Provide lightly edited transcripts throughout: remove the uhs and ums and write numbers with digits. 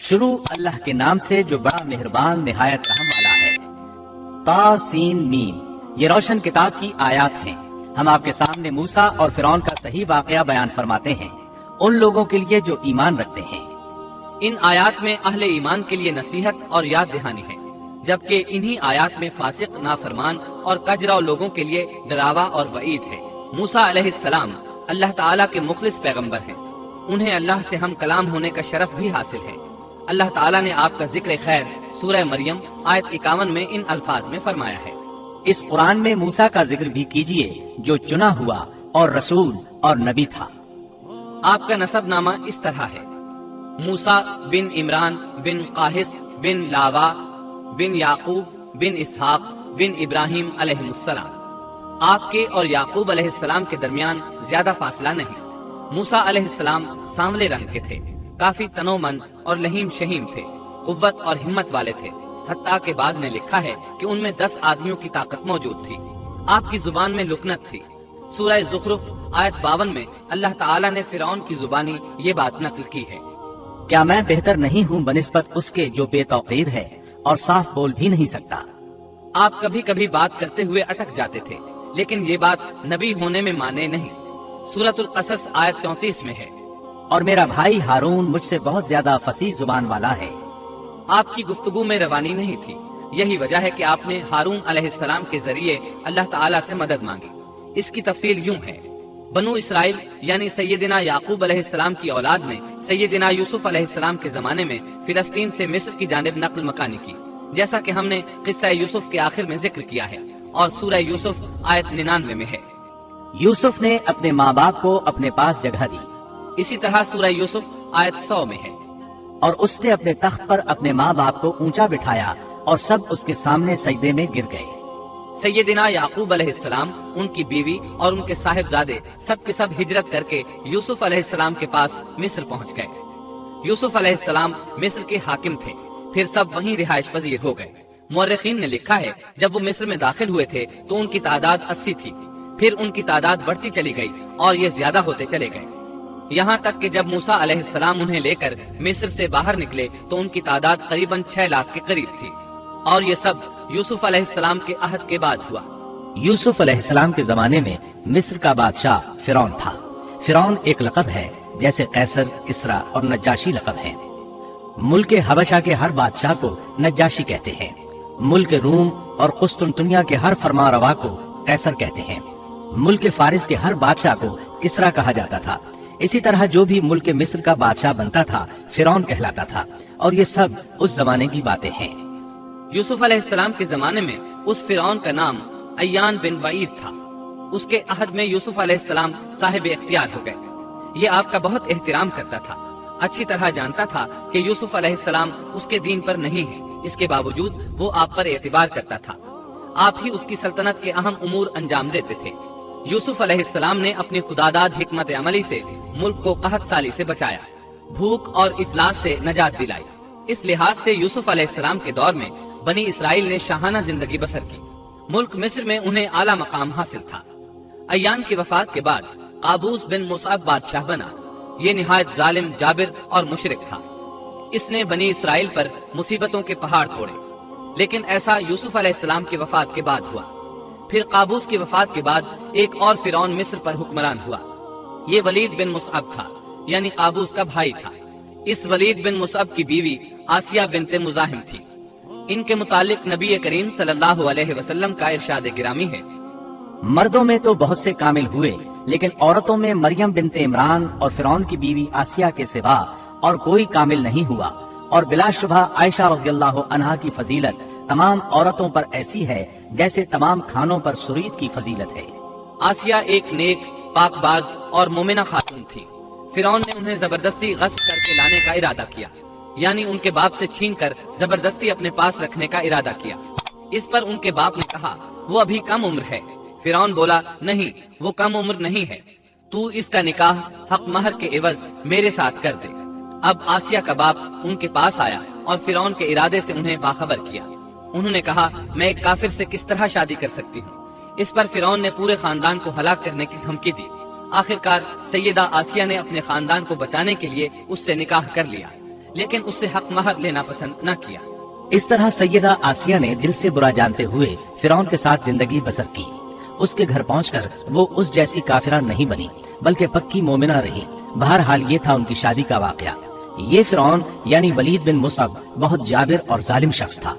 شروع اللہ کے نام سے جو بڑا مہربان نہایت رحم والا ہے۔ تا سین میم، یہ روشن کتاب کی آیات ہیں۔ ہم آپ کے سامنے موسیٰ اور فرعون کا صحیح واقعہ بیان فرماتے ہیں ان لوگوں کے لیے جو ایمان رکھتے ہیں۔ ان آیات میں اہل ایمان کے لیے نصیحت اور یاد دہانی ہے، جبکہ انہی آیات میں فاسق، نافرمان اور کجراؤ لوگوں کے لیے ڈراوا اور وعید ہے۔ موسیٰ علیہ السلام اللہ تعالیٰ کے مخلص پیغمبر ہیں، انہیں اللہ سے ہم کلام ہونے کا شرف بھی حاصل ہے۔ اللہ تعالیٰ نے آپ کا ذکر خیر سورہ مریم آیت 51 میں ان الفاظ میں فرمایا ہے۔ اس قرآن میں موسیٰ کا ذکر بھی کیجئے جو چنا ہوا اور رسول اور نبی تھا۔ آپ کا نسب نامہ اس طرح ہے: موسیٰ بن عمران بن قاہس بن لاوا بن یعقوب بن اسحاق بن ابراہیم علیہ السلام۔ آپ کے اور یعقوب علیہ السلام کے درمیان زیادہ فاصلہ نہیں۔ موسیٰ علیہ السلام سانولے رنگ کے تھے، کافی تنومند اور لہیم شہیم تھے، قوت اور ہمت والے تھے، حتیٰ کہ بعض نے لکھا ہے کہ ان میں 10 آدمیوں کی طاقت موجود تھی۔ آپ کی زبان میں لکنت تھی۔ سورہ زخرف آیت 52 میں اللہ تعالیٰ نے فرعون کی زبانی یہ بات نقل کی ہے: کیا میں بہتر نہیں ہوں بنسبت اس کے جو بے توقیر ہے اور صاف بول بھی نہیں سکتا؟ آپ کبھی کبھی بات کرتے ہوئے اٹک جاتے تھے، لیکن یہ بات نبی ہونے میں مانے نہیں۔ سورۃ القصص آیت 34 میں ہے: اور میرا بھائی ہارون مجھ سے بہت زیادہ فصیح زبان والا ہے۔ آپ کی گفتگو میں روانی نہیں تھی، یہی وجہ ہے کہ آپ نے ہارون علیہ السلام کے ذریعے اللہ تعالیٰ سے مدد مانگی۔ اس کی تفصیل یوں ہے: بنو اسرائیل یعنی سیدنا یعقوب علیہ السلام کی اولاد نے سیدنا یوسف علیہ السلام کے زمانے میں فلسطین سے مصر کی جانب نقل مکانی کی، جیسا کہ ہم نے قصہ یوسف کے آخر میں ذکر کیا ہے اور سورہ یوسف آیت 99 میں ہے۔ یوسف نے اپنے ماں باپ کو اپنے پاس جگہ دی۔ اسی طرح سورہ یوسف آیت 100 میں ہے: اور اس نے اپنے تخت پر اپنے ماں باپ کو اونچا بٹھایا اور سب اس کے سامنے سجدے میں گر گئے۔ سیدنا یعقوب علیہ السلام، ان کی بیوی اور ان کے صاحبزادے سب کے سب ہجرت کر کے یوسف علیہ السلام کے پاس مصر پہنچ گئے۔ یوسف علیہ السلام مصر کے حاکم تھے، پھر سب وہیں رہائش پذیر ہو گئے۔ مورخین نے لکھا ہے جب وہ مصر میں داخل ہوئے تھے تو ان کی تعداد 80 تھی، پھر ان کی تعداد بڑھتی چلی گئی اور یہ زیادہ ہوتے چلے گئے، یہاں تک کہ جب موسیٰ علیہ السلام انہیں لے کر مصر سے باہر نکلے تو ان کی تعداد قریباً 6 لاکھ کے قریب تھی، اور یہ سب یوسف علیہ السلام کے عہد کے بعد ہوا۔ یوسف علیہ السلام کے زمانے میں مصر کا بادشاہ فرعون تھا۔ فرعون ایک لقب ہے جیسے قیصر، کسریٰ اور نجاشی لقب ہیں۔ ملک حبشہ کے ہر بادشاہ کو نجاشی کہتے ہیں۔ ملک روم اور قسطنطنیہ کے ہر فرما روا کو قیصر کہتے ہیں۔ ملک فارس کے ہر بادشاہ کو کسریٰ کہا جاتا تھا۔ اسی طرح جو بھی ملک مصر کا بادشاہ بنتا تھا فرعون کہلاتا تھا، اور یہ سب اس زمانے کی باتیں ہیں۔ یوسف علیہ السلام کے زمانے میں اس فرعون کا نام ایان بن وعید تھا۔ اس کے عہد میں یوسف علیہ السلام صاحب اختیار ہو گئے۔ یہ آپ کا بہت احترام کرتا تھا، اچھی طرح جانتا تھا کہ یوسف علیہ السلام اس کے دین پر نہیں ہے، اس کے باوجود وہ آپ پر اعتبار کرتا تھا۔ آپ ہی اس کی سلطنت کے اہم امور انجام دیتے تھے۔ یوسف علیہ السلام نے اپنی خداداد حکمت عملی سے ملک کو قحط سالی سے بچایا، بھوک اور افلاس سے نجات دلائی۔ اس لحاظ سے یوسف علیہ السلام کے دور میں بنی اسرائیل نے شاہانہ زندگی بسر کی۔ ملک مصر میں انہیں اعلیٰ مقام حاصل تھا۔ ایان کی وفات کے بعد قابوس بن مصعب بادشاہ بنا۔ یہ نہایت ظالم، جابر اور مشرک تھا۔ اس نے بنی اسرائیل پر مصیبتوں کے پہاڑ توڑے، لیکن ایسا یوسف علیہ السلام کی وفات کے بعد ہوا۔ پھر قابوس کی وفات کے بعد ایک اور فرعون مصر پر حکمران ہوا۔ یہ ولید بن مصعب تھا، یعنی قابوس کا بھائی تھا۔ اس ولید بن مصعب کی بیوی آسیہ بنت مزاحم تھی۔ ان کے متعلق نبی کریم صلی اللہ علیہ وسلم کا ارشاد گرامی ہے: مردوں میں تو بہت سے کامل ہوئے، لیکن عورتوں میں مریم بنت عمران اور فرعون کی بیوی آسیہ کے سوا اور کوئی کامل نہیں ہوا، اور بلا شبہ عائشہ رضی اللہ عنہا کی فضیلت تمام عورتوں پر ایسی ہے جیسے تمام کھانوں پر سرید کی فضیلت ہے۔ آسیہ ایک نیک، پاک باز اور مومنہ خاتون تھی۔ فرعون نے انہیں زبردستی غصب کر کے لانے کا ارادہ کیا، یعنی ان کے باپ سے چھین کر زبردستی اپنے پاس رکھنے کا ارادہ کیا۔ اس پر ان کے باپ نے کہا وہ ابھی کم عمر ہے۔ فرعون بولا نہیں، وہ کم عمر نہیں ہے، تو اس کا نکاح حق مہر کے عوض میرے ساتھ کر دے۔ اب آسیہ کا باپ ان کے پاس آیا اور فرعون کے ارادے سے انہیں باخبر کیا۔ انہوں نے کہا میں ایک کافر سے کس طرح شادی کر سکتی ہوں؟ اس پر فرعون نے پورے خاندان کو ہلاک کرنے کی دھمکی دی۔ آخرکار سیدہ آسیہ نے اپنے خاندان کو بچانے کے لیے اس سے نکاح کر لیا، لیکن اس سے حق مہر لینا پسند نہ کیا۔ اس طرح سیدہ آسیہ نے دل سے برا جانتے ہوئے فرعون کے ساتھ زندگی بسر کی۔ اس کے گھر پہنچ کر وہ اس جیسی کافرہ نہیں بنی بلکہ پکی مومنہ رہی۔ بہرحال یہ تھا ان کی شادی کا واقعہ۔ یہ فرعون یعنی ولید بن مصعب بہت جابر اور ظالم شخص تھا۔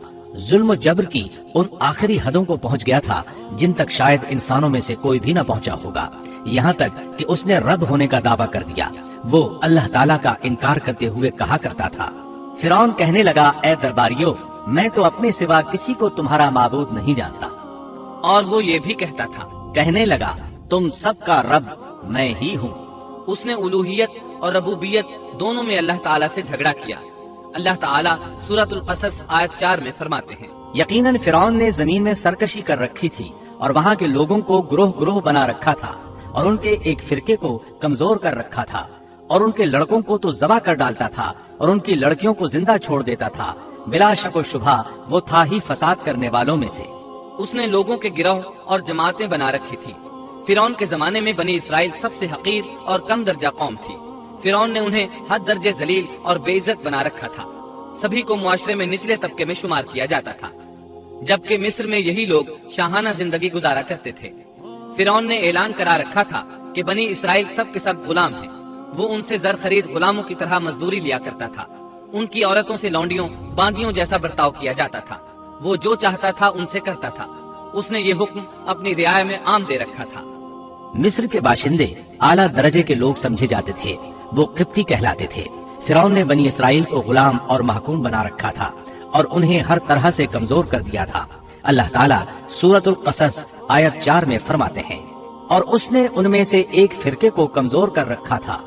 ظلم و جبر کی ان آخری حدوں کو پہنچ گیا تھا جن تک شاید انسانوں میں سے کوئی بھی نہ پہنچا ہوگا، یہاں تک کہ اس نے رب ہونے کا دعویٰ کر دیا۔ وہ اللہ تعالیٰ کا انکار کرتے ہوئے کہا کرتا تھا۔ فرعون کہنے لگا، اے درباریوں، میں تو اپنے سوا کسی کو تمہارا معبود نہیں جانتا۔ اور وہ یہ بھی کہتا تھا، کہنے لگا، تم سب کا رب میں ہی ہوں۔ اس نے الوہیت اور ربوبیت دونوں میں اللہ تعالیٰ سے جھگڑا کیا۔ اللہ تعالیٰ سورۃ القصص آیت 4 میں فرماتے ہیں، یقیناً فرعون نے زمین میں سرکشی کر رکھی تھی اور وہاں کے لوگوں کو گروہ گروہ بنا رکھا تھا اور ان کے ایک فرقے کو کمزور کر رکھا تھا اور ان کے لڑکوں کو تو ذبح کر ڈالتا تھا اور ان کی لڑکیوں کو زندہ چھوڑ دیتا تھا۔ بلا شک و شبہ وہ تھا ہی فساد کرنے والوں میں سے۔ اس نے لوگوں کے گروہ اور جماعتیں بنا رکھی تھی۔ فرعون کے زمانے میں بنی اسرائیل سب سے حقیر اور کم درجہ قوم تھی۔ فرعون نے انہیں حد درجے ذلیل اور بے عزت بنا رکھا تھا۔ سبھی کو معاشرے میں نچلے طبقے میں شمار کیا جاتا تھا، جبکہ مصر میں یہی لوگ شاہانہ زندگی گزارا کرتے تھے۔ فرعون نے اعلان کرا رکھا تھا کہ بنی اسرائیل سب کے سب غلام ہیں۔ وہ ان سے زر خرید غلاموں کی طرح مزدوری لیا کرتا تھا۔ ان کی عورتوں سے لونڈیوں باندیوں جیسا برتاؤ کیا جاتا تھا۔ وہ جو چاہتا تھا ان سے کرتا تھا۔ اس نے یہ حکم اپنی رعایا میں عام دے رکھا تھا۔ مصر کے باشندے اعلیٰ درجے کے لوگ سمجھے جاتے تھے، وہ قبطی کہلاتے تھے۔ فرعون نے بنی اسرائیل کو غلام اور محکوم بنا رکھا تھا اور انہیں ہر طرح سے کمزور کر دیا تھا۔ اللہ تعالیٰ سورۃ القصص آیت 4 میں فرماتے ہیں، اور اس نے ان میں سے ایک فرقے کو کمزور کر رکھا تھا۔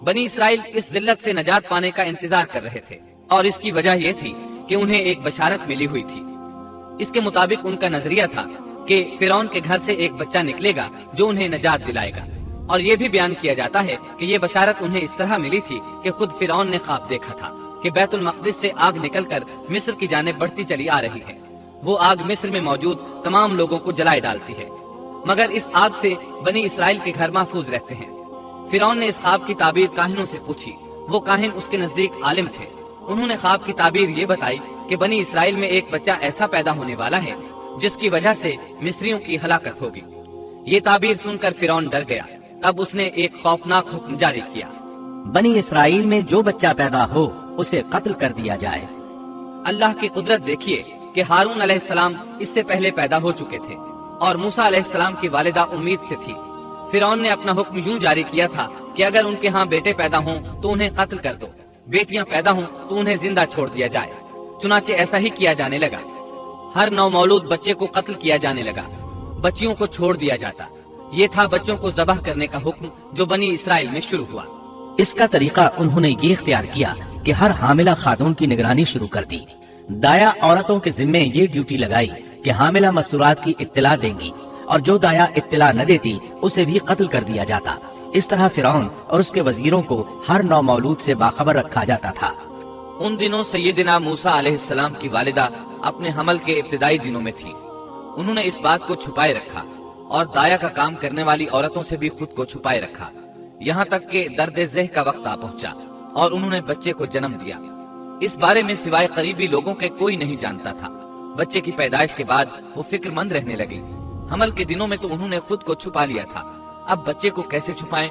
بنی اسرائیل اس ذلت سے نجات پانے کا انتظار کر رہے تھے، اور اس کی وجہ یہ تھی کہ انہیں ایک بشارت ملی ہوئی تھی۔ اس کے مطابق ان کا نظریہ تھا کہ فرعون کے گھر سے ایک بچہ نکلے گا جو انہیں نجات دلائے گا۔ اور یہ بھی بیان کیا جاتا ہے کہ یہ بشارت انہیں اس طرح ملی تھی کہ خود فرعون نے خواب دیکھا تھا کہ بیت المقدس سے آگ نکل کر مصر کی جانب بڑھتی چلی آ رہی ہے۔ وہ آگ مصر میں موجود تمام لوگوں کو جلائے ڈالتی ہے، مگر اس آگ سے بنی اسرائیل کے گھر محفوظ رہتے ہیں۔ فرعون نے اس خواب کی تعبیر کاہنوں سے پوچھی۔ وہ کاہن اس کے نزدیک عالم تھے۔ انہوں نے خواب کی تعبیر یہ بتائی کہ بنی اسرائیل میں ایک بچہ ایسا پیدا ہونے والا ہے جس کی وجہ سے مصریوں کی ہلاکت ہوگی۔ یہ تعبیر سن کر فرعون ڈر گیا۔ تب اس نے ایک خوفناک حکم جاری کیا، بنی اسرائیل میں جو بچہ پیدا ہو اسے قتل کر دیا جائے۔ اللہ کی قدرت دیکھیے کہ ہارون علیہ السلام اس سے پہلے پیدا ہو چکے تھے اور موسیٰ علیہ السلام کی والدہ امید سے تھی۔ فرعون نے اپنا حکم یوں جاری کیا تھا کہ اگر ان کے ہاں بیٹے پیدا ہوں تو انہیں قتل کر دو، بیٹیاں پیدا ہوں تو انہیں زندہ چھوڑ دیا جائے۔ چنانچہ ایسا ہی کیا جانے لگا۔ ہر نو مولود بچے کو قتل کیا جانے لگا، بچیوں کو چھوڑ دیا جاتا۔ یہ تھا بچوں کو ذبح کرنے کا حکم جو بنی اسرائیل میں شروع ہوا۔ اس کا طریقہ انہوں نے یہ اختیار کیا کہ ہر حاملہ خاتون کی نگرانی شروع کر دی۔ دایا عورتوں کے ذمے یہ ڈیوٹی لگائی کہ حاملہ مستورات کی اطلاع دیں گی، اور جو دایا اطلاع نہ دیتی اسے بھی قتل کر دیا جاتا۔ اس طرح فرعون اور اس کے وزیروں کو ہر نو مولود سے باخبر رکھا جاتا تھا۔ ان دنوں سیدنا موسیٰ علیہ السلام کی والدہ اپنے حمل کے ابتدائی دنوں میں تھی۔ انہوں نے اس بات کو چھپائے رکھا اور دایا کا کام کرنے والی عورتوں سے بھی خود کو چھپائے رکھا، یہاں تک کہ درد ذہ کا وقت آ پہنچا اور انہوں نے بچے کو جنم دیا۔ اس بارے میں سوائے قریبی لوگوں کے کوئی نہیں جانتا تھا۔ بچے کی پیدائش کے بعد وہ فکر مند رہنے لگی۔ حمل کے دنوں میں تو انہوں نے خود کو چھپا لیا تھا، اب بچے کو کیسے چھپائیں؟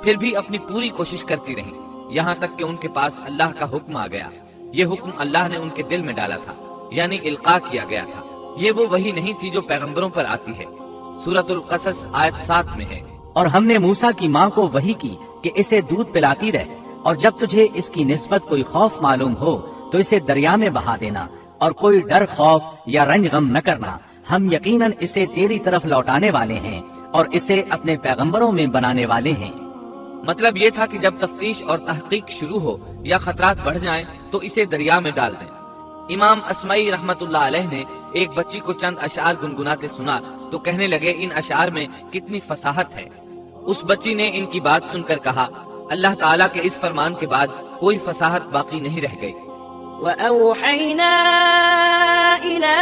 پھر بھی اپنی پوری کوشش کرتی رہیں، یہاں تک کہ ان کے پاس اللہ کا حکم آ گیا۔ یہ حکم اللہ نے ان کے دل میں ڈالا تھا، یعنی القاء کیا گیا تھا۔ یہ وہ وحی نہیں تھی جو پیغمبروں پر آتی ہے۔ سورۃ القصص آیت 7 میں ہے، اور ہم نے موسیٰ کی ماں کو وحی کی کہ اسے دودھ پلاتی رہ، اور جب تجھے اس کی نسبت کوئی خوف معلوم ہو تو اسے دریا میں بہا دینا، اور کوئی ڈر خوف یا رنج غم نہ کرنا۔ ہم یقیناً اسے تیری طرف لوٹانے والے ہیں اور اسے اپنے پیغمبروں میں بنانے والے ہیں۔ مطلب یہ تھا کہ جب تفتیش اور تحقیق شروع ہو یا خطرات بڑھ جائیں تو اسے دریا میں ڈال دیں۔ امام اسمعی رحمت اللہ علیہ نے ایک بچی کو چند اشعار گنگناتے سنا تو کہنے لگے ان اشعار میں کتنی فصاحت ہے۔ اس بچی نے ان کی بات سن کر کہا، اللہ تعالیٰ کے اس فرمان کے بعد کوئی فصاحت باقی نہیں رہ گئی۔ وَأَوْحَيْنَا إِلَىٰ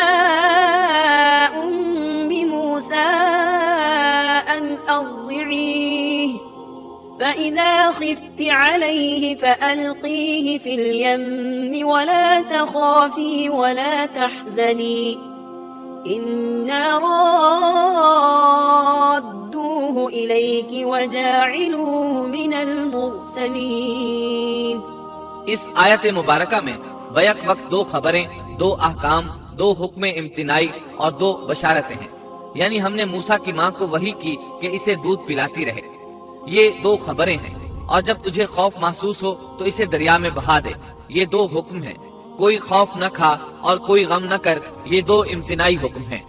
أُمِّ مُوسَىٰ أَنْ أَرْضِعِيهِ فإذا خفت عليه فألقيه في اليم ولا تخافي ولا تحزني إنا رادوه إليك وجاعلوه من المرسلين۔ اس آیت مبارکہ میں بیک وقت دو خبریں، دو احکام، دو حکم امتناعی اور دو بشارتیں ہیں۔ یعنی ہم نے موسیٰ کی ماں کو وحی کی کہ اسے دودھ پلاتی رہے، یہ دو خبریں ہیں، اور جب تجھے خوف محسوس ہو تو اسے دریا میں بہا دے، یہ دو حکم ہیں۔ کوئی خوف نہ کھا اور کوئی غم نہ کر، یہ دو امتناعی حکم ہیں۔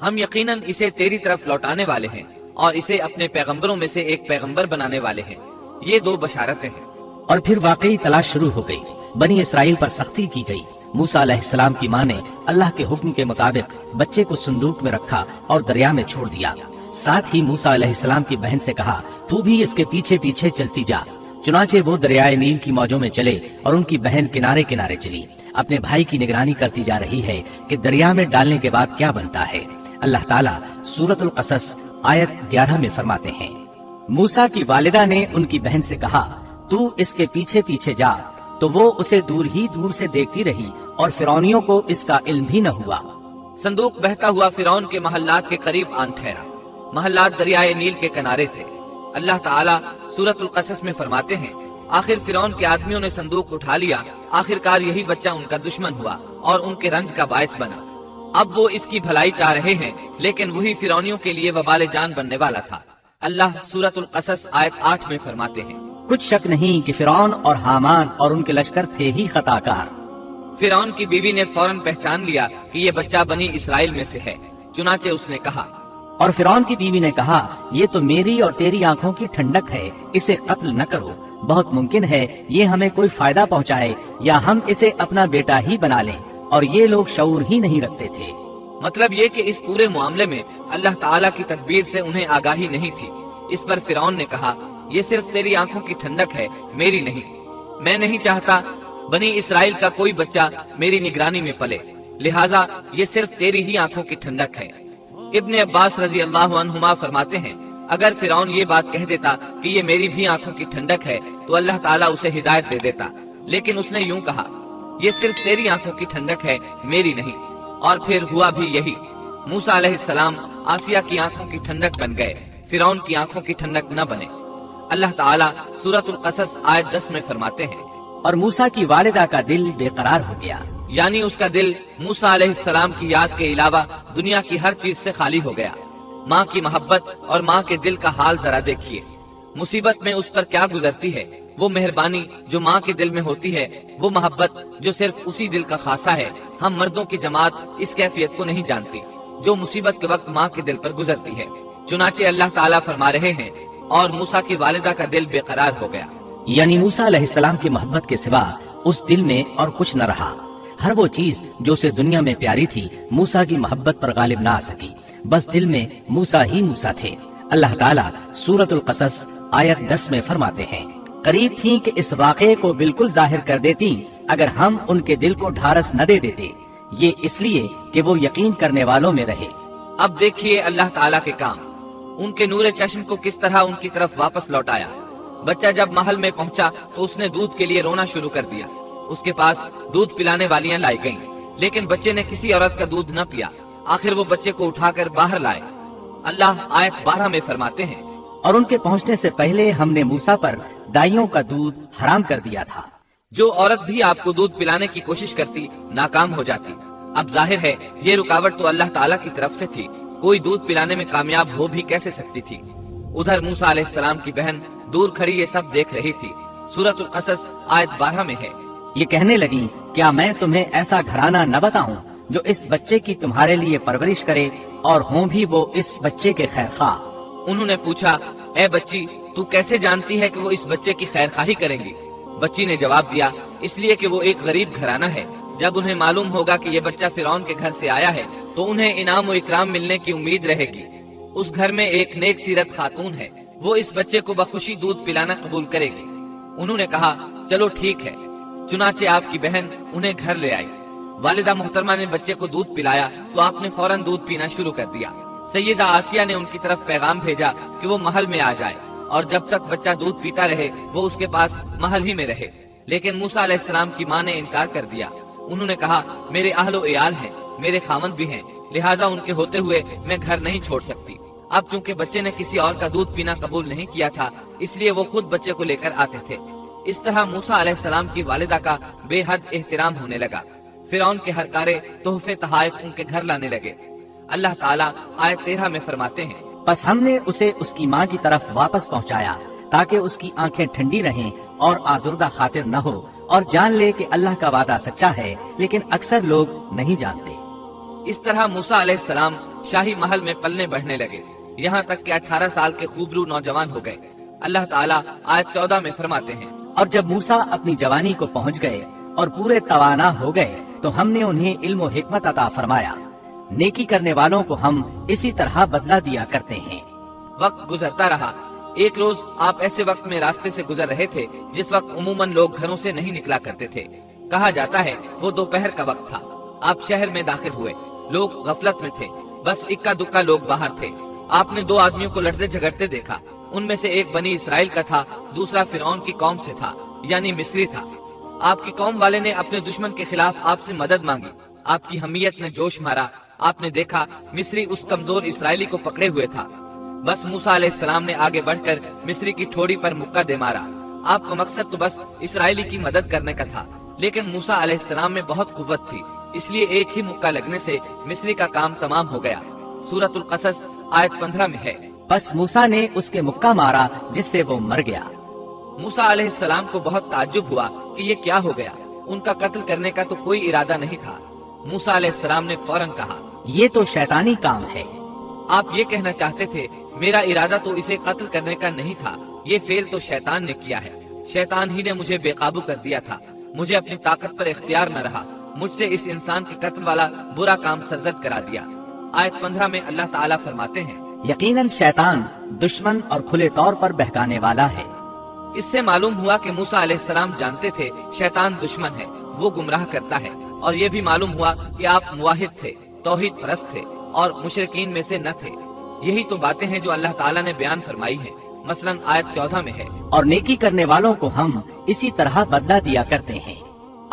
ہم یقیناً اسے تیری طرف لوٹانے والے ہیں اور اسے اپنے پیغمبروں میں سے ایک پیغمبر بنانے والے ہیں، یہ دو بشارتیں ہیں۔ اور پھر واقعی تلاش شروع ہو گئی، بنی اسرائیل پر سختی کی گئی۔ موسیٰ علیہ السلام کی ماں نے اللہ کے حکم کے مطابق بچے کو صندوق میں رکھا اور دریا میں چھوڑ دیا۔ ساتھ ہی موسیٰ علیہ السلام کی بہن سے کہا تو بھی اس کے پیچھے پیچھے چلتی جا۔ چنانچہ وہ دریائے نیل کی موجوں میں چلے اور ان کی بہن کنارے کنارے چلی، اپنے بھائی کی نگرانی کرتی جا رہی ہے کہ دریا میں ڈالنے کے بعد کیا بنتا ہے۔ اللہ تعالیٰ سورۃ القصص آیت 11 میں فرماتے ہیں، موسیٰ کی والدہ نے ان کی بہن سے کہا تو اس کے پیچھے پیچھے جا، تو وہ اسے دور ہی دور سے دیکھتی رہی اور فرعونیوں کو اس کا علم بھی نہ ہوا۔ صندوق بہتا ہوا فرعون کے محلات کے قریب آن ٹھہرا۔ محلات دریائے نیل کے کنارے تھے۔ اللہ تعالیٰ سورۃ القصص میں فرماتے ہیں، آخر فرعون کے آدمیوں نے صندوق اٹھا لیا، آخرکار یہی بچہ ان کا دشمن ہوا اور ان کے رنج کا باعث بنا۔ اب وہ اس کی بھلائی چاہ رہے ہیں، لیکن وہی فرعونیوں کے لیے وبال جان بننے والا تھا۔ اللہ سورۃ القصص آیت 8 میں فرماتے ہیں، کچھ شک نہیں کہ فرعون اور حامان اور ان کے لشکر تھے ہی خطا کار۔ فرعون کی بیوی نے فوراً پہچان لیا کہ یہ بچہ بنی اسرائیل میں سے ہے، چنانچہ اس نے کہا، اور فرعون کی بیوی نے کہا یہ تو میری اور تیری آنکھوں کی ٹھنڈک ہے، اسے قتل نہ کرو، بہت ممکن ہے یہ ہمیں کوئی فائدہ پہنچائے یا ہم اسے اپنا بیٹا ہی بنا لیں، اور یہ لوگ شعور ہی نہیں رکھتے تھے۔ مطلب یہ کہ اس پورے معاملے میں اللہ تعالیٰ کی تدبیر سے انہیں آگاہی نہیں تھی۔ اس پر فرعون نے کہا، یہ صرف تیری آنکھوں کی ٹھنڈک ہے، میری نہیں۔ میں نہیں چاہتا بنی اسرائیل کا کوئی بچہ میری نگرانی میں پلے، لہٰذا یہ صرف تیری ہی آنکھوں کی ٹھنڈک ہے۔ ابن عباس رضی اللہ عنہما فرماتے ہیں، اگر فرعون یہ بات کہہ دیتا کہ یہ میری بھی آنکھوں کی ٹھنڈک ہے تو اللہ تعالیٰ اسے ہدایت دے دیتا، لیکن اس نے یوں کہا، یہ صرف تیری آنکھوں کی ٹھنڈک ہے، میری نہیں۔ اور پھر ہوا بھی یہی، موسیٰ علیہ السلام آسیہ کی آنکھوں کی ٹھنڈک بن گئے، فرعون کی آنکھوں کی ٹھنڈک نہ بنے۔ اللہ تعالیٰ سورۃ القصص آیت 10 میں فرماتے ہیں، اور موسیٰ کی والدہ کا دل بے قرار ہو گیا، یعنی اس کا دل موسیٰ علیہ السلام کی یاد کے علاوہ دنیا کی ہر چیز سے خالی ہو گیا۔ ماں کی محبت اور ماں کے دل کا حال ذرا دیکھیے، مصیبت میں اس پر کیا گزرتی ہے۔ وہ مہربانی جو ماں کے دل میں ہوتی ہے، وہ محبت جو صرف اسی دل کا خاصہ ہے، ہم مردوں کی جماعت اس کیفیت کو نہیں جانتی جو مصیبت کے وقت ماں کے دل پر گزرتی ہے۔ چنانچہ اللہ تعالیٰ فرما رہے ہیں، اور موسیٰ کی والدہ کا دل بے قرار ہو گیا، یعنی موسیٰ علیہ السلام کی محبت کے سوا اس دل میں اور کچھ نہ رہا۔ ہر وہ چیز جو اسے دنیا میں پیاری تھی موسیٰ کی محبت پر غالب نہ آ سکی، بس دل میں موسیٰ ہی موسیٰ تھے۔ اللہ تعالیٰ سورۃ القصص آیت 10 میں فرماتے ہیں، قریب تھیں کہ اس واقعے کو بالکل ظاہر کر دیتی اگر ہم ان کے دل کو ڈھارس نہ دے دیتے، یہ اس لیے کہ وہ یقین کرنے والوں میں رہے۔ اب دیکھیے اللہ تعالیٰ کے کام، ان کے نور چشم کو کس طرح ان کی طرف واپس لوٹایا۔ بچہ جب محل میں پہنچا تو اس نے دودھ کے لیے رونا شروع کر دیا۔ اس کے پاس دودھ پلانے والیاں لائی گئیں، لیکن بچے نے کسی عورت کا دودھ نہ پیا۔ آخر وہ بچے کو اٹھا کر باہر لائے۔ اللہ آیت 12 میں فرماتے ہیں، اور ان کے پہنچنے سے پہلے ہم نے موسیٰ پر دائیوں کا دودھ حرام کر دیا تھا۔ جو عورت بھی آپ کو دودھ پلانے کی کوشش کرتی ناکام ہو جاتی۔ اب ظاہر ہے یہ رکاوٹ تو اللہ تعالیٰ کی طرف سے تھی، کوئی دودھ پلانے میں کامیاب ہو بھی کیسے سکتی تھی۔ ادھر موسیٰ علیہ السلام کی بہن دور کھڑی یہ سب دیکھ رہی تھی۔ سورۃ القصص آیت 12 میں ہے، یہ کہنے لگی، کیا میں تمہیں ایسا گھرانہ نہ بتاؤں جو اس بچے کی تمہارے لیے پرورش کرے اور ہوں بھی وہ اس بچے کے خیر خواہ۔ انہوں نے پوچھا، اے بچی تو کیسے جانتی ہے کہ وہ اس بچے کی خیر خواہی کریں گی؟ بچی نے جواب دیا، اس لیے کہ وہ ایک غریب گھرانہ ہے، جب انہیں معلوم ہوگا کہ یہ بچہ فرعون کے گھر سے آیا ہے تو انہیں انعام و اکرام ملنے کی امید رہے گی۔ اس گھر میں ایک نیک سیرت خاتون ہے، وہ اس بچے کو بخوشی دودھ پلانا قبول کرے گی۔ انہوں نے کہا، چلو ٹھیک ہے۔ چنانچہ آپ کی بہن انہیں گھر لے آئی۔ والدہ محترمہ نے بچے کو دودھ پلایا تو آپ نے فوراً دودھ پینا شروع کر دیا۔ سیدہ آسیہ نے ان کی طرف پیغام بھیجا کہ وہ محل میں آ جائے اور جب تک بچہ دودھ پیتا رہے وہ اس کے پاس محل ہی میں رہے۔ لیکن موسیٰ علیہ السلام کی ماں نے انکار کر دیا۔ انہوں نے کہا میرے اہل و عیال ہیں، میرے خاوند بھی ہیں، لہٰذا ان کے ہوتے ہوئے میں گھر نہیں چھوڑ سکتی۔ اب چونکہ بچے نے کسی اور کا دودھ پینا قبول نہیں کیا تھا اس لیے وہ خود بچے کو لے کر آتے تھے۔ اس طرح موسیٰ علیہ السلام کی والدہ کا بے حد احترام ہونے لگا۔ فرعون کے ہر کارے تحفے تحائف ان کے گھر لانے لگے۔ اللہ تعالیٰ آیت 13 میں فرماتے ہیں، بس ہم نے اسے اس کی ماں کی طرف واپس پہنچایا تاکہ اس کی آنکھیں ٹھنڈی رہیں اور آزردہ خاطر نہ ہو، اور جان لے کہ اللہ کا وعدہ سچا ہے، لیکن اکثر لوگ نہیں جانتے۔ اس طرح موسیٰ علیہ السلام شاہی محل میں پلنے بڑھنے لگے، یہاں تک کہ 18 سال کے خوبرو نوجوان ہو گئے۔ اللہ تعالیٰ آیت 14 میں فرماتے ہیں، اور جب موسیٰ اپنی جوانی کو پہنچ گئے اور پورے توانا ہو گئے تو ہم نے انہیں علم و حکمت عطا فرمایا۔ نیکی کرنے والوں کو ہم اسی طرح بدلہ دیا کرتے ہیں۔ وقت گزرتا رہا۔ ایک روز آپ ایسے وقت میں راستے سے گزر رہے تھے جس وقت عموماً لوگ گھروں سے نہیں نکلا کرتے تھے۔ کہا جاتا ہے وہ دوپہر کا وقت تھا۔ آپ شہر میں داخل ہوئے، لوگ غفلت میں تھے، بس اکا دکا لوگ باہر تھے۔ آپ نے 2 آدمیوں کو لڑتے جھگڑتے دیکھا۔ ان میں سے ایک بنی اسرائیل کا تھا، دوسرا فرعون کی قوم سے تھا، یعنی مصری تھا۔ آپ کی قوم والے نے اپنے دشمن کے خلاف آپ سے مدد مانگی۔ آپ کی حمیت نے جوش مارا۔ آپ نے دیکھا مصری اس کمزور اسرائیلی کو پکڑے ہوئے تھا۔ بس موسیٰ علیہ السلام نے آگے بڑھ کر مصری کی ٹھوڑی پر مکہ دے مارا۔ آپ کا مقصد تو بس اسرائیلی کی مدد کرنے کا تھا، لیکن موسیٰ علیہ السلام میں بہت قوت تھی، اس لیے ایک ہی مکہ لگنے سے مصری کا کام تمام ہو گیا۔ سورۃ القصص آیت 15 میں ہے، بس موسیٰ نے اس کے مکہ مارا جس سے وہ مر گیا۔ موسیٰ علیہ السلام کو بہت تعجب ہوا کہ یہ کیا ہو گیا۔ ان کا قتل کرنے کا تو کوئی ارادہ نہیں تھا۔ موسیٰ علیہ السلام نے فوراً کہا، یہ تو شیطانی کام ہے۔ آپ یہ کہنا چاہتے تھے میرا ارادہ تو اسے قتل کرنے کا نہیں تھا، یہ فعل تو شیطان نے کیا ہے۔ شیطان ہی نے مجھے بے قابو کر دیا تھا، مجھے اپنی طاقت پر اختیار نہ رہا، مجھ سے اس انسان کے قتل والا برا کام سرزد کرا دیا۔ آیت 15 میں اللہ تعالیٰ فرماتے ہیں، یقیناً شیطان دشمن اور کھلے طور پر بہکانے والا ہے۔ اس سے معلوم ہوا کہ موسیٰ علیہ السلام جانتے تھے شیطان دشمن ہے، وہ گمراہ کرتا ہے، اور یہ بھی معلوم ہوا کہ آپ موحد تھے، توحید پرست تھے اور مشرکین میں سے نہ تھے۔ یہی تو باتیں ہیں جو اللہ تعالیٰ نے بیان فرمائی ہیں۔ مثلاً آیت 14 میں ہے، اور نیکی کرنے والوں کو ہم اسی طرح بدلہ دیا کرتے ہیں۔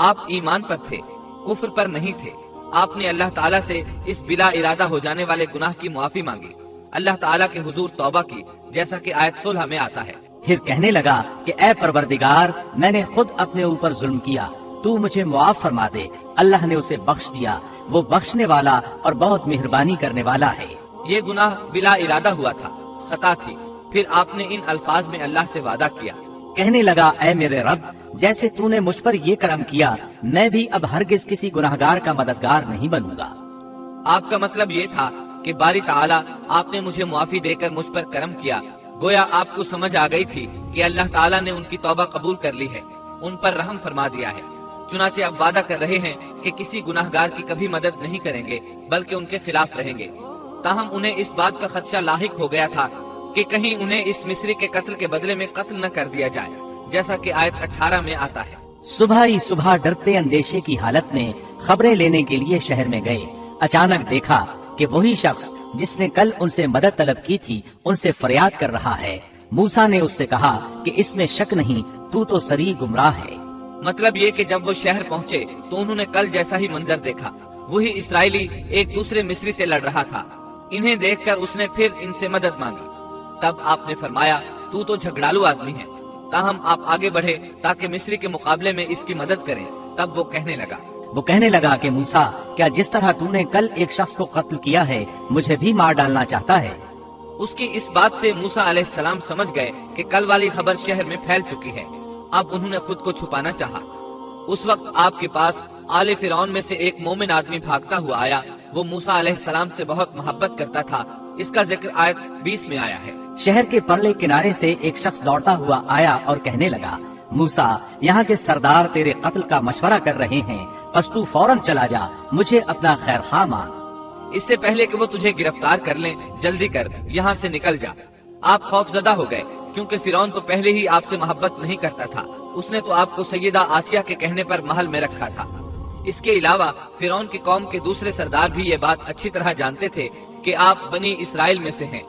آپ ایمان پر تھے، کفر پر نہیں تھے۔ آپ نے اللہ تعالیٰ سے اس بلا ارادہ ہو جانے والے گناہ کی معافی مانگی، اللہ تعالیٰ کے حضور توبہ کی، جیسا کہ آیت 16 میں آتا ہے۔ پھر کہنے لگا کہ اے پروردگار، میں نے خود اپنے اوپر ظلم کیا، تو مجھے معاف فرما دے۔ اللہ نے اسے بخش دیا، وہ بخشنے والا اور بہت مہربانی کرنے والا ہے۔ یہ گناہ بلا ارادہ ہوا تھا، خطا تھی۔ پھر آپ نے ان الفاظ میں اللہ سے وعدہ کیا، کہنے لگا اے میرے رب، جیسے تو نے مجھ پر یہ کرم کیا، میں بھی اب ہرگز کسی گناہگار کا مددگار نہیں بنوں گا۔ آپ کا مطلب یہ تھا کہ باری تعالیٰ آپ نے مجھے معافی دے کر مجھ پر کرم کیا۔ گویا آپ کو سمجھ آ گئی تھی کہ اللہ تعالیٰ نے ان کی توبہ قبول کر لی ہے، ان پر رحم فرما دیا ہے۔ چنانچہ اب وعدہ کر رہے ہیں کہ کسی گناہگار کی کبھی مدد نہیں کریں گے بلکہ ان کے خلاف رہیں گے۔ تاہم انہیں اس بات کا خدشہ لاحق ہو گیا تھا کہ کہیں انہیں اس مصری کے قتل کے بدلے میں قتل نہ کر دیا جائے، جیسا کہ آیت 18 میں آتا ہے۔ صبح ہی صبح ڈرتے اندیشے کی حالت میں خبریں لینے کے لیے شہر میں گئے۔ اچانک دیکھا کہ وہی شخص جس نے کل ان سے مدد طلب کی تھی ان سے فریاد کر رہا ہے۔ موسیٰ نے اس سے کہا کہ اس میں شک نہیں، تو سری گمراہ ہے۔ مطلب یہ کہ جب وہ شہر پہنچے تو انہوں نے کل جیسا ہی منظر دیکھا، وہی اسرائیلی ایک دوسرے مصری سے لڑ رہا تھا۔ انہیں دیکھ کر اس نے پھر ان سے مدد مانگی۔ تب آپ نے فرمایا تو جھگڑالو آدمی ہے، تاہم آپ آگے بڑھے تاکہ مصری کے مقابلے میں اس کی مدد کریں۔ تب وہ کہنے لگا کہ موسیٰ، کیا جس طرح تو نے کل ایک شخص کو قتل کیا ہے مجھے بھی مار ڈالنا چاہتا ہے؟ اس کی اس بات سے موسیٰ علیہ السلام سمجھ گئے کہ کل والی خبر شہر میں پھیل چکی ہے۔ اب انہوں نے خود کو چھپانا چاہا۔ اس وقت آپ کے پاس آل فرعون میں سے ایک مومن آدمی بھاگتا ہوا آیا۔ وہ موسیٰ علیہ السلام سے بہت محبت کرتا تھا۔ اس کا ذکر آیت 20 میں آیا ہے۔ شہر کے پرلے کنارے سے ایک شخص دوڑتا ہوا آیا اور کہنے لگا، موسیٰ، یہاں کے سردار تیرے قتل کا مشورہ کر رہے ہیں، پس تو فوراً چلا جا، مجھے اپنا خیر خواہ مان۔ اس سے پہلے کہ وہ تجھے گرفتار کر لیں، جلدی کر، یہاں سے نکل جا۔ آپ خوف زدہ ہو گئے کیونکہ فرعون تو پہلے ہی آپ سے محبت نہیں کرتا تھا۔ اس نے تو آپ کو سیدہ آسیہ کے کہنے پر محل میں رکھا تھا۔ اس کے علاوہ فرعون کی قوم کے دوسرے سردار بھی یہ بات اچھی طرح جانتے تھے کہ آپ بنی اسرائیل میں سے ہیں۔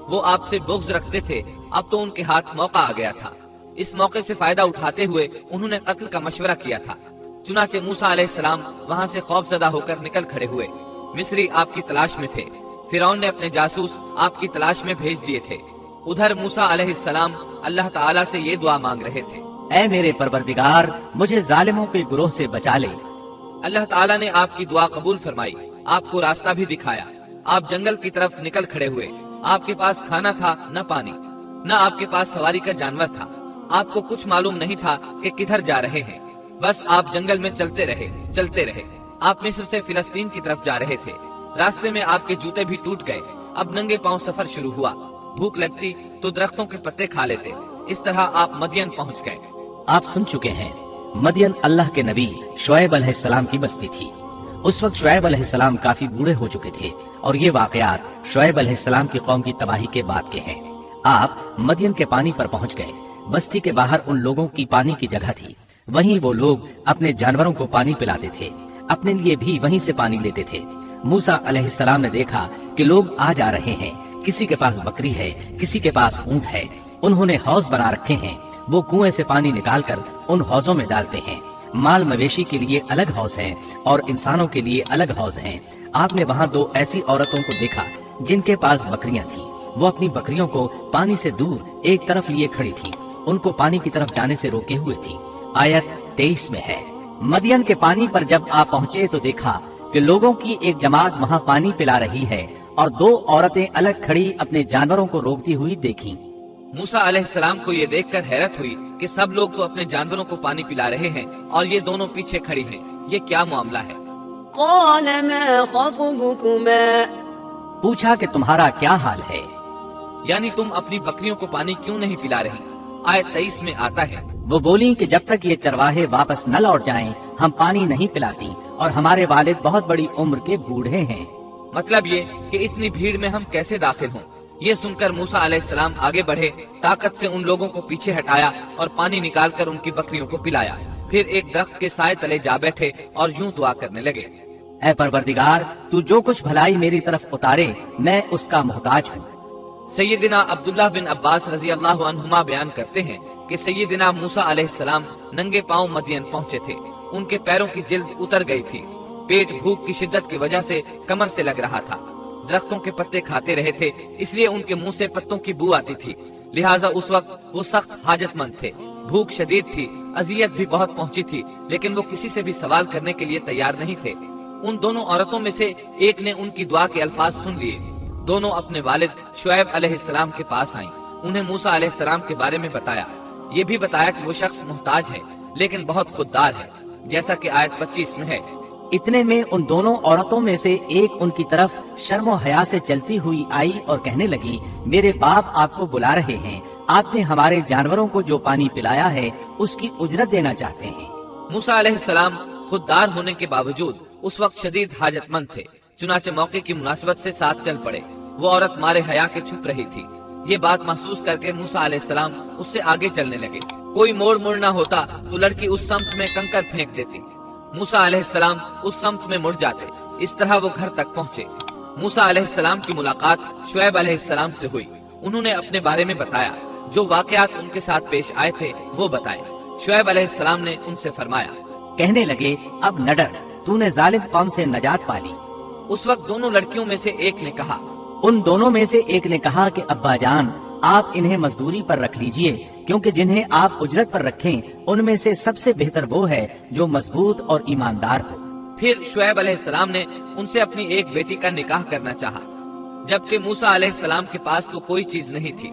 وہ آپ سے بغض رکھتے تھے، اب تو ان کے ہاتھ موقع آ گیا تھا۔ اس موقع سے فائدہ اٹھاتے ہوئے انہوں نے قتل کا مشورہ کیا تھا۔ چنانچہ موسیٰ علیہ السلام وہاں سے خوف زدہ ہو کر نکل کھڑے ہوئے۔ مصری آپ کی تلاش میں تھے، فرعون نے اپنے جاسوس آپ کی تلاش میں بھیج دیے تھے۔ ادھر موسیٰ علیہ السلام اللہ تعالیٰ سے یہ دعا مانگ رہے تھے، اے میرے پروردگار، مجھے ظالموں کے گروہ سے بچا لے۔ اللہ تعالیٰ نے آپ کی دعا قبول فرمائی، آپ کو راستہ بھی دکھایا۔ آپ جنگل کی طرف نکل کھڑے ہوئے۔ آپ کے پاس کھانا تھا نہ پانی، نہ آپ کے پاس سواری کا جانور تھا۔ آپ کو کچھ معلوم نہیں تھا کہ کدھر جا رہے ہیں، بس آپ جنگل میں چلتے رہے۔ آپ مصر سے فلسطین کی طرف جا رہے تھے۔ راستے میں آپ کے جوتے بھی ٹوٹ گئے۔ اب ننگے پاؤں سفر شروع ہوا۔ بھوک لگتی تو درختوں کے پتے کھا لیتے۔ اس طرح آپ مدین پہنچ گئے۔ آپ سن چکے ہیں، مدین اللہ کے نبی شعیب علیہ السلام کی بستی تھی۔ اس وقت شعیب علیہ السلام کافی بوڑھے ہو چکے تھے، اور یہ واقعات شعیب علیہ السلام کی قوم کی تباہی کے بعد کے ہیں۔ آپ مدین کے پانی پر پہنچ گئے۔ بستی کے باہر ان لوگوں کی پانی کی جگہ تھی، وہیں وہ لوگ اپنے جانوروں کو پانی پلاتے تھے، اپنے لیے بھی وہیں سے پانی لیتے تھے۔ موسیٰ علیہ السلام نے دیکھا کہ لوگ آ جا رہے ہیں، کسی کے پاس بکری ہے، کسی کے پاس اونٹ ہے۔ انہوں نے حوض بنا رکھے ہیں، وہ کنویں سے پانی نکال کر ان حوضوں میں ڈالتے ہیں۔ مال مویشی کے لیے الگ حوض ہیں اور انسانوں کے لیے الگ حوض ہیں۔ آپ نے وہاں دو ایسی عورتوں کو دیکھا جن کے پاس بکریاں تھیں۔ وہ اپنی بکریوں کو پانی سے دور ایک طرف لیے کھڑی تھی، ان کو پانی کی طرف جانے سے روکے ہوئے تھی۔ آیت 23 میں ہے، مدین کے پانی پر جب آپ پہنچے تو دیکھا کہ لوگوں کی ایک جماعت وہاں پانی پلا رہی ہے، اور دو عورتیں الگ کھڑی اپنے جانوروں کو روکتی ہوئی دیکھیں۔ موسیٰ علیہ السلام کو یہ دیکھ کر حیرت ہوئی کہ سب لوگ تو اپنے جانوروں کو پانی پلا رہے ہیں اور یہ دونوں پیچھے کھڑی ہیں، یہ کیا معاملہ ہے؟ قال ما خطبكما پوچھا کہ تمہارا کیا حال ہے؟ یعنی تم اپنی بکریوں کو پانی کیوں نہیں پلا رہی؟ آیت 23 میں آتا ہے، وہ بولی کہ جب تک یہ چرواہے واپس نہ لوٹ جائیں ہم پانی نہیں پلاتی، اور ہمارے والد بہت بڑی عمر کے بوڑھے ہیں۔ مطلب یہ کہ اتنی بھیڑ میں ہم کیسے داخل ہوں؟ یہ سن کر موسیٰ علیہ السلام آگے بڑھے، طاقت سے ان لوگوں کو پیچھے ہٹایا اور پانی نکال کر ان کی بکریوں کو پلایا۔ پھر ایک درخت کے سائے تلے جا بیٹھے اور یوں دعا کرنے لگے، اے پروردگار، تو جو کچھ بھلائی میری طرف اتارے میں اس کا محتاج ہوں۔ سیدنا عبداللہ بن عباس رضی اللہ عنہما بیان کرتے ہیں کہ سیدنا موسیٰ علیہ السلام ننگے پاؤں مدین پہنچے تھے۔ ان کے پیروں کی جلد اتر گئی تھی، پیٹ بھوک کی شدت کی وجہ سے کمر سے لگ رہا تھا۔ درختوں کے پتے کھاتے رہے تھے، اس لیے ان کے منہ سے پتوں کی بو آتی تھی، لہٰذا اس وقت وہ سخت حاجت مند تھے۔ بھوک شدید تھی، اذیت بھی بہت پہنچی تھی، لیکن وہ کسی سے بھی سوال کرنے کے لیے تیار نہیں تھے۔ ان دونوں عورتوں میں سے ایک نے ان کی دعا کے الفاظ سن لیے۔ دونوں اپنے والد شعیب علیہ السلام کے پاس آئیں، انہیں موسیٰ علیہ السلام کے بارے میں بتایا۔ یہ بھی بتایا کہ وہ شخص محتاج ہے لیکن بہت خوددار ہے، جیسا کہ آیت 25 میں ہے۔ اتنے میں ان دونوں عورتوں میں سے ایک ان کی طرف شرم و حیا سے چلتی ہوئی آئی اور کہنے لگی، میرے باپ آپ کو بلا رہے ہیں، آپ نے ہمارے جانوروں کو جو پانی پلایا ہے اس کی اجرت دینا چاہتے ہیں۔ موسیٰ علیہ السلام خوددار ہونے کے باوجود اس وقت شدید حاجت مند تھے، چنانچہ موقع کی مناسبت سے ساتھ چل پڑے۔ وہ عورت مارے حیا کے چھپ رہی تھی۔ یہ بات محسوس کر کے موسیٰ علیہ السلام اس سے آگے چلنے لگے۔ کوئی موڑ نہ ہوتا تو لڑکی اس سمت میں کنکر پھینک دیتی۔ موسیٰ علیہ السلام اس سمت میں مڑ جاتے، اس طرح وہ گھر تک پہنچے۔ موسیٰ علیہ السلام کی ملاقات شعیب علیہ السلام سے ہوئی۔ انہوں نے اپنے بارے میں بتایا، جو واقعات ان کے ساتھ پیش آئے تھے وہ بتائے۔ شعیب علیہ السلام نے ان سے فرمایا، کہنے لگے، اب نہ ڈر، تو نے ظالم قوم سے نجات پالی۔ اس وقت دونوں لڑکیوں میں سے ایک نے کہا، ان دونوں میں سے ایک نے کہا کہ ابا جان، آپ انہیں مزدوری پر رکھ لیجئے، کیونکہ جنہیں آپ اجرت پر رکھیں ان میں سے سب سے بہتر وہ ہے جو مضبوط اور ایماندار ہو۔ پھر شعیب علیہ السلام نے ان سے اپنی ایک بیٹی کا نکاح کرنا چاہا، جبکہ موسیٰ علیہ السلام کے پاس تو کوئی چیز نہیں تھی،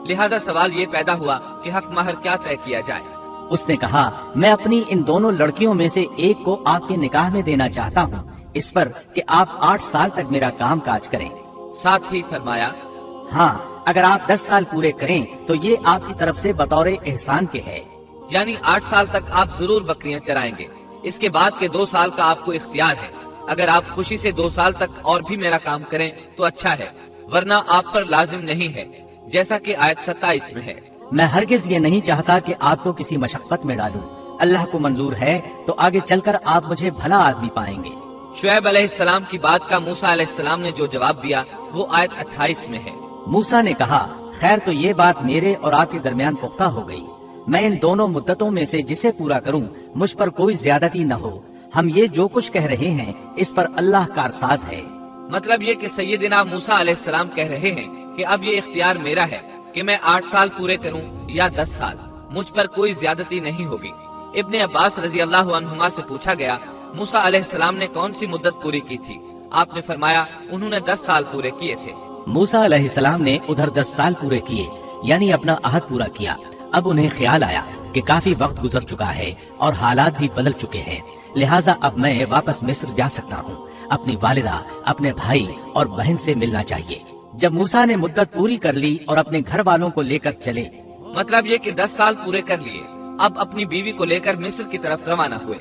لہٰذا سوال یہ پیدا ہوا کہ حق مہر کیا طے کیا جائے۔ اس نے کہا، میں اپنی ان دونوں لڑکیوں میں سے ایک کو آپ کے نکاح میں دینا چاہتا ہوں، اس پر کہ آپ 8 سال تک میرا کام کاج کریں۔ ساتھ ہی فرمایا، ہاں، اگر آپ 10 سال پورے کریں تو یہ آپ کی طرف سے بطور احسان کے ہے۔ یعنی 8 سال تک آپ ضرور بکریاں چرائیں گے، اس کے بعد کے 2 سال کا آپ کو اختیار ہے۔ اگر آپ خوشی سے 2 سال تک اور بھی میرا کام کریں تو اچھا ہے، ورنہ آپ پر لازم نہیں ہے، جیسا کہ آیت 27 میں ہے۔ میں ہرگز یہ نہیں چاہتا کہ آپ کو کسی مشقت میں ڈالوں، اللہ کو منظور ہے تو آگے چل کر آپ مجھے بھلا آدمی پائیں گے۔ شعیب علیہ السلام کی بات کا موسیٰ علیہ السلام نے جو جواب دیا وہ آیت 28 میں ہے۔ موسیٰ نے کہا خیر تو یہ بات میرے اور آپ کے درمیان پختہ ہو گئی، میں ان دونوں مدتوں میں سے جسے پورا کروں مجھ پر کوئی زیادتی نہ ہو، ہم یہ جو کچھ کہہ رہے ہیں اس پر اللہ کارساز ہے۔ مطلب یہ کہ سیدنا موسیٰ علیہ السلام کہہ رہے ہیں کہ اب یہ اختیار میرا ہے کہ میں 8 سال پورے کروں یا 10 سال، مجھ پر کوئی زیادتی نہیں ہوگی۔ ابن عباس رضی اللہ عنہما سے پوچھا گیا موسیٰ علیہ السلام نے کون سی مدت پوری کی تھی؟ آپ نے فرمایا انہوں نے 10 سال پورے کیے تھے۔ موسیٰ علیہ السلام نے ادھر 10 سال پورے کیے، یعنی اپنا عہد پورا کیا۔ اب انہیں خیال آیا کہ کافی وقت گزر چکا ہے اور حالات بھی بدل چکے ہیں، لہٰذا اب میں واپس مصر جا سکتا ہوں، اپنی والدہ، اپنے بھائی اور بہن سے ملنا چاہیے۔ جب موسیٰ نے مدت پوری کر لی اور اپنے گھر والوں کو لے کر چلے، مطلب یہ کہ 10 سال پورے کر لیے، اب اپنی بیوی کو لے کر مصر کی طرف روانہ ہوئے۔